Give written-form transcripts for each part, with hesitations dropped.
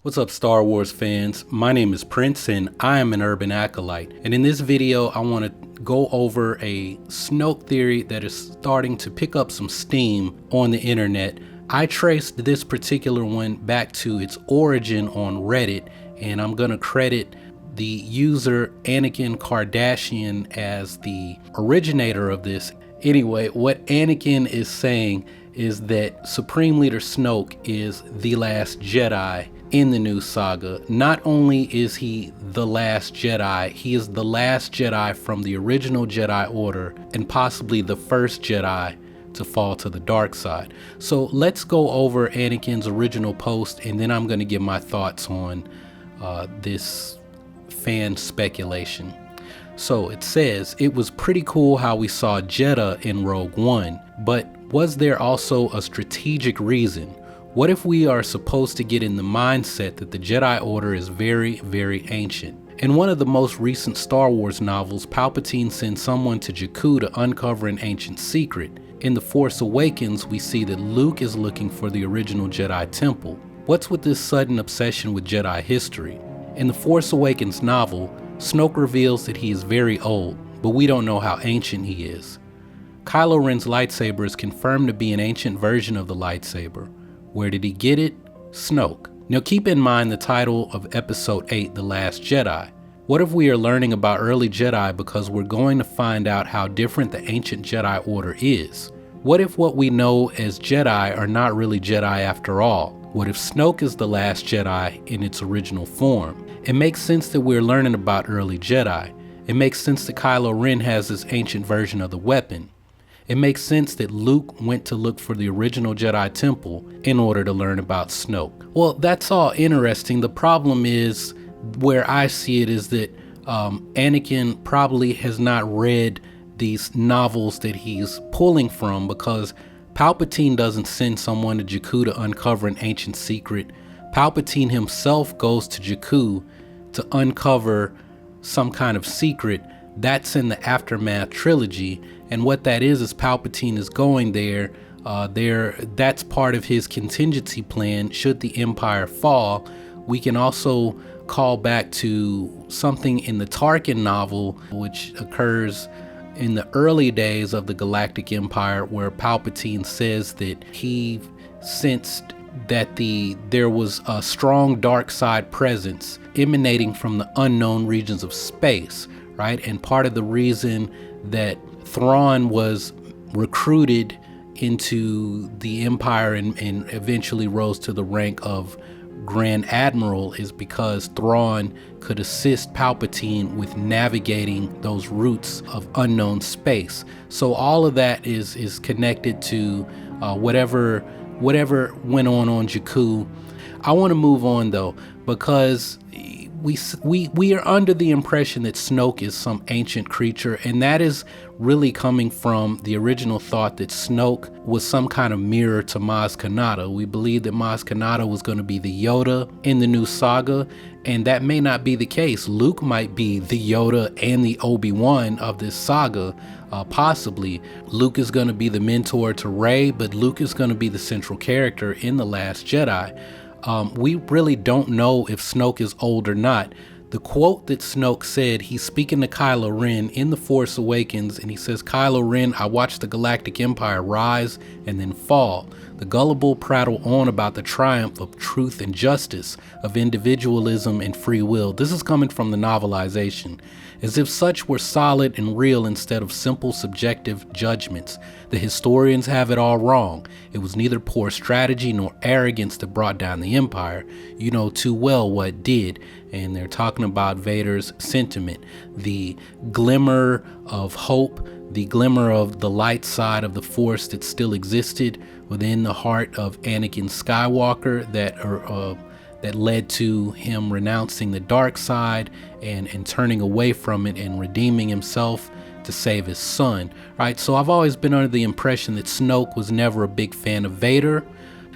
What's up, Star Wars fans? My name is Prince and I am an urban acolyte. And in this video, I want to go over a Snoke theory that is starting to pick up some steam on the internet. I traced this particular one back to its origin on Reddit, and I'm going to credit the user Anakin Kardashian as the originator of this. Anyway, what Anakin is saying is that Supreme Leader Snoke is the last Jedi in the new saga. Not only is he the last Jedi, he is the last Jedi from the original Jedi Order and possibly the first Jedi to fall to the dark side. So let's go over Anakin's original post, and then I'm going to give my thoughts on this fan speculation. So it says, it was pretty cool how we saw Jedha in Rogue One, but was there also a strategic reason? What if we are supposed to get in the mindset that the Jedi Order is very, very ancient? In one of the most recent Star Wars novels, Palpatine sends someone to Jakku to uncover an ancient secret. In The Force Awakens, we see that Luke is looking for the original Jedi Temple. What's with this sudden obsession with Jedi history? In the Force Awakens novel, Snoke reveals that he is very old, but we don't know how ancient he is. Kylo Ren's lightsaber is confirmed to be an ancient version of the lightsaber. Where did he get it? Snoke. Now keep in mind the title of episode 8, The Last Jedi. What if we are learning about early Jedi because we're going to find out how different the ancient Jedi Order is? What if what we know as Jedi are not really Jedi after all? What if Snoke is the last Jedi in its original form? It makes sense that we're learning about early Jedi. It makes sense that Kylo Ren has this ancient version of the weapon. It makes sense that Luke went to look for the original Jedi Temple in order to learn about Snoke. Well, that's all interesting. The problem is, where I see it, is that Anakin probably has not read these novels that he's pulling from, because Palpatine doesn't send someone to Jakku to uncover an ancient secret. Palpatine himself goes to Jakku to uncover some kind of secret. That's in the Aftermath trilogy, and what that is Palpatine is going there. That's part of his contingency plan should the Empire fall. We can also call back to something in the Tarkin novel, which occurs in the early days of the Galactic Empire, where Palpatine says that he sensed that there was a strong dark side presence emanating from the unknown regions of space, right? And part of the reason that Thrawn was recruited into the Empire and eventually rose to the rank of Grand Admiral is because Thrawn could assist Palpatine with navigating those routes of unknown space. So all of that is connected to whatever went on Jakku. I want to move on though, because we are under the impression that Snoke is some ancient creature, and that is really coming from the original thought that Snoke was some kind of mirror to Maz Kanata. We believe that Maz Kanata was going to be the Yoda in the new saga, and that may not be the case. Luke might be the Yoda and the Obi-Wan of this saga, possibly. Luke is going to be the mentor to Rey, but Luke is going to be the central character in The Last Jedi. We really don't know if Snoke is old or not. The quote that Snoke said, he's speaking to Kylo Ren in The Force Awakens, and he says, "Kylo Ren, I watched the Galactic Empire rise and then fall. The gullible prattle on about the triumph of truth and justice, of individualism and free will." This is coming from the novelization. As if such were solid and real instead of simple subjective judgments. The historians have it all wrong. It was neither poor strategy nor arrogance that brought down the Empire. You know too well what did. And they're talking about Vader's sentiment. The glimmer of hope, the glimmer of the light side of the Force that still existed within the heart of Anakin Skywalker that led to him renouncing the dark side and turning away from it and redeeming himself to save his son, right? So I've always been under the impression that Snoke was never a big fan of Vader.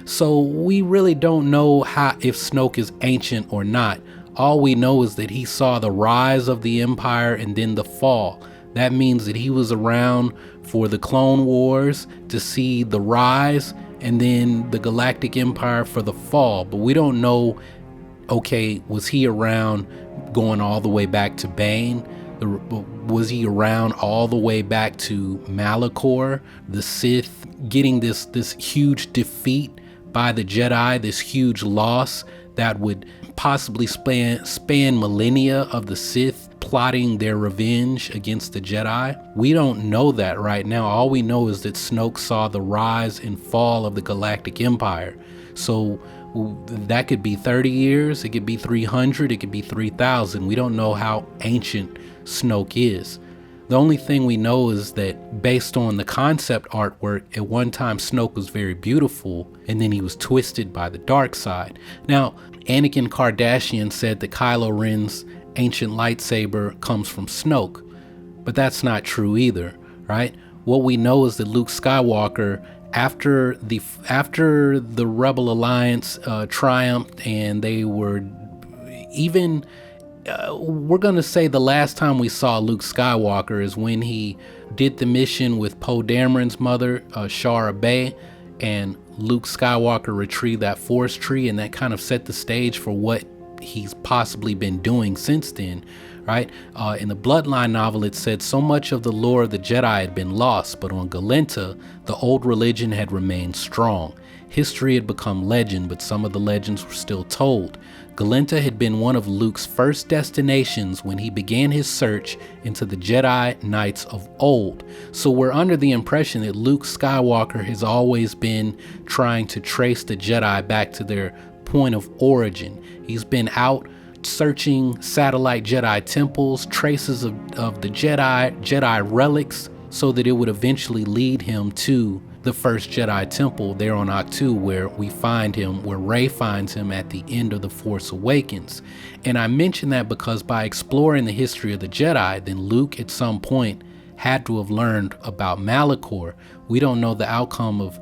So we really don't know if Snoke is ancient or not. All we know is that he saw the rise of the Empire and then the fall. That means that he was around for the Clone Wars to see the rise and then the Galactic Empire for the fall. But we don't know Okay, was he around going all the way back to Bane? Was he around all the way back to Malachor, the Sith, getting this huge defeat by the Jedi, this huge loss that would possibly span millennia of the Sith plotting their revenge against the Jedi? We don't know that right now. All we know is that Snoke saw the rise and fall of the Galactic Empire. So that could be 30 years, it could be 300, it could be 3,000. We don't know how ancient Snoke is. The only thing we know is that based on the concept artwork, at one time Snoke was very beautiful, and then he was twisted by the dark side. Now, Anakin Kardashian said that Kylo Ren's ancient lightsaber comes from Snoke, but that's not true either, right? What we know is that Luke Skywalker, after the Rebel Alliance triumphed, and they were even, we're gonna say the last time we saw Luke Skywalker is when he did the mission with Poe Dameron's mother, Shara Bay, and Luke Skywalker retrieved that Force tree, and that kind of set the stage for what he's possibly been doing since then, right? In the Bloodline novel, it said so much of the lore of the Jedi had been lost, but on Galenta, the old religion had remained strong. History had become legend, but some of the legends were still told. Galenta had been one of Luke's first destinations when he began his search into the Jedi Knights of old. So we're under the impression that Luke Skywalker has always been trying to trace the Jedi back to their point of origin. He's been out searching satellite Jedi temples, traces of the Jedi relics, so that it would eventually lead him to the first Jedi Temple there on Ach-To, where we find him, where Rey finds him at the end of The Force Awakens. And I mention that because by exploring the history of the Jedi, then Luke at some point had to have learned about Malachor. We don't know the outcome of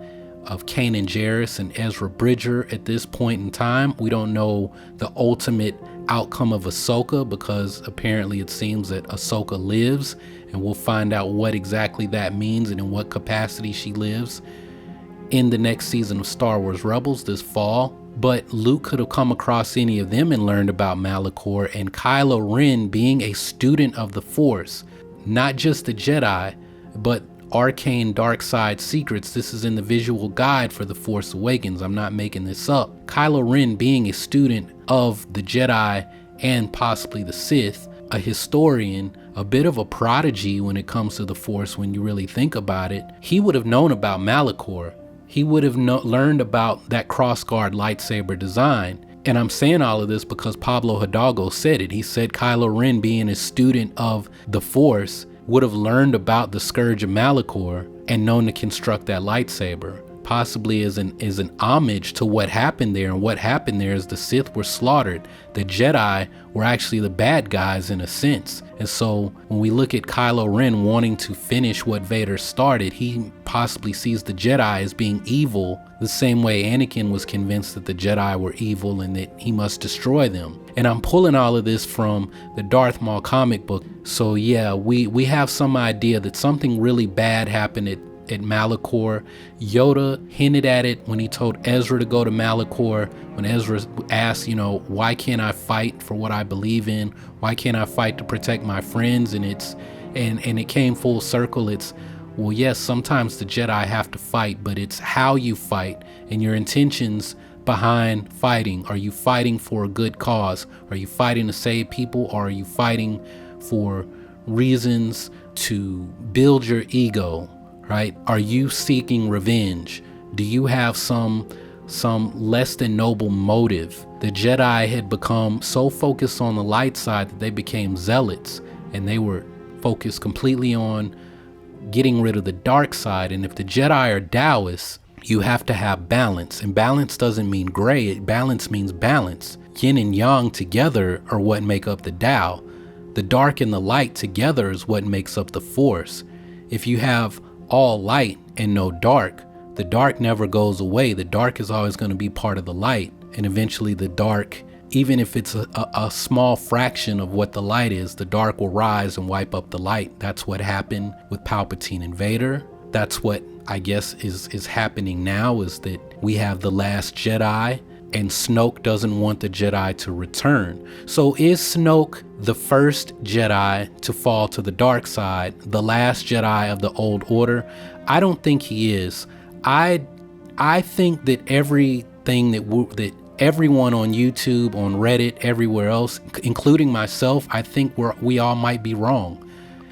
Kanan Jarrus and Ezra Bridger at this point in time. We don't know the ultimate outcome of Ahsoka, because apparently it seems that Ahsoka lives, and we'll find out what exactly that means and in what capacity she lives in the next season of Star Wars Rebels this fall. But Luke could have come across any of them and learned about Malachor, and Kylo Ren, being a student of the Force, not just the Jedi, but arcane Darkside secrets. This is in the visual guide for The Force Awakens. I'm not making this up. Kylo Ren, being a student of the Jedi and possibly the Sith, a historian, a bit of a prodigy when it comes to the Force when you really think about it, he would have known about Malachor. He would have learned about that crossguard lightsaber design. And I'm saying all of this because Pablo Hidalgo said it. He said Kylo Ren, being a student of the Force, would have learned about the Scourge of Malachor and known to construct that lightsaber, possibly as an homage to what happened there. And what happened there is the Sith were slaughtered. The Jedi were actually the bad guys in a sense. And so when we look at Kylo Ren wanting to finish what Vader started, he possibly sees the Jedi as being evil, the same way Anakin was convinced that the Jedi were evil and that he must destroy them. And I'm pulling all of this from the Darth Maul comic book. So yeah, we have some idea that something really bad happened at Malachor. Yoda hinted at it when he told Ezra to go to Malachor, when Ezra asked, why can't I fight for what I believe in? Why can't I fight to protect my friends? And it came full circle. It's, well, yes, sometimes the Jedi have to fight, but it's how you fight and your intentions behind fighting. Are you fighting for a good cause? Are you fighting to save people? Or are you fighting for reasons to build your ego? Right? Are you seeking revenge? Do you have some less than noble motive? The Jedi had become so focused on the light side that they became zealots, and they were focused completely on getting rid of the dark side. And if the Jedi are Taoists, you have to have balance. And balance doesn't mean gray. Balance means balance. Yin and yang together are what make up the Tao. The dark and the light together is what makes up the Force. If you have all light and no dark, the dark never goes away. The dark is always going to be part of the light, and eventually the dark, even if it's a small fraction of what the light is, the dark will rise and wipe up the light. That's what happened with Palpatine and Vader. That's what I guess is happening now, is that we have the last Jedi and Snoke doesn't want the Jedi to return. So is Snoke the first Jedi to fall to the dark side, the last Jedi of the old order? I don't think he is. I think that everything that everyone on YouTube, on Reddit, everywhere else, including myself, I think we all might be wrong.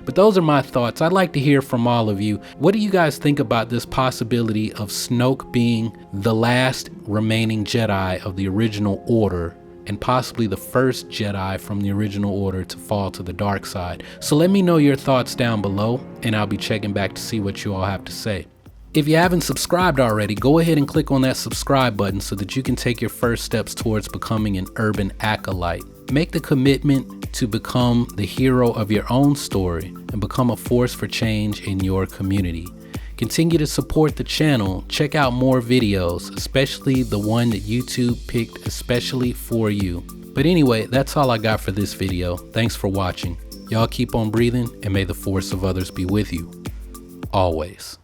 But those are my thoughts. I'd like to hear from all of you. What do you guys think about this possibility of Snoke being the last remaining Jedi of the original order and possibly the first Jedi from the original order to fall to the dark side? So let me know your thoughts down below, and I'll be checking back to see what you all have to say. If you haven't subscribed already, go ahead and click on that subscribe button so that you can take your first steps towards becoming an urban acolyte. Make the commitment to become the hero of your own story and become a force for change in your community. Continue to support the channel. Check out more videos, especially the one that YouTube picked especially for you. But anyway, that's all I got for this video. Thanks for watching. Y'all keep on breathing, and may the force of others be with you. Always.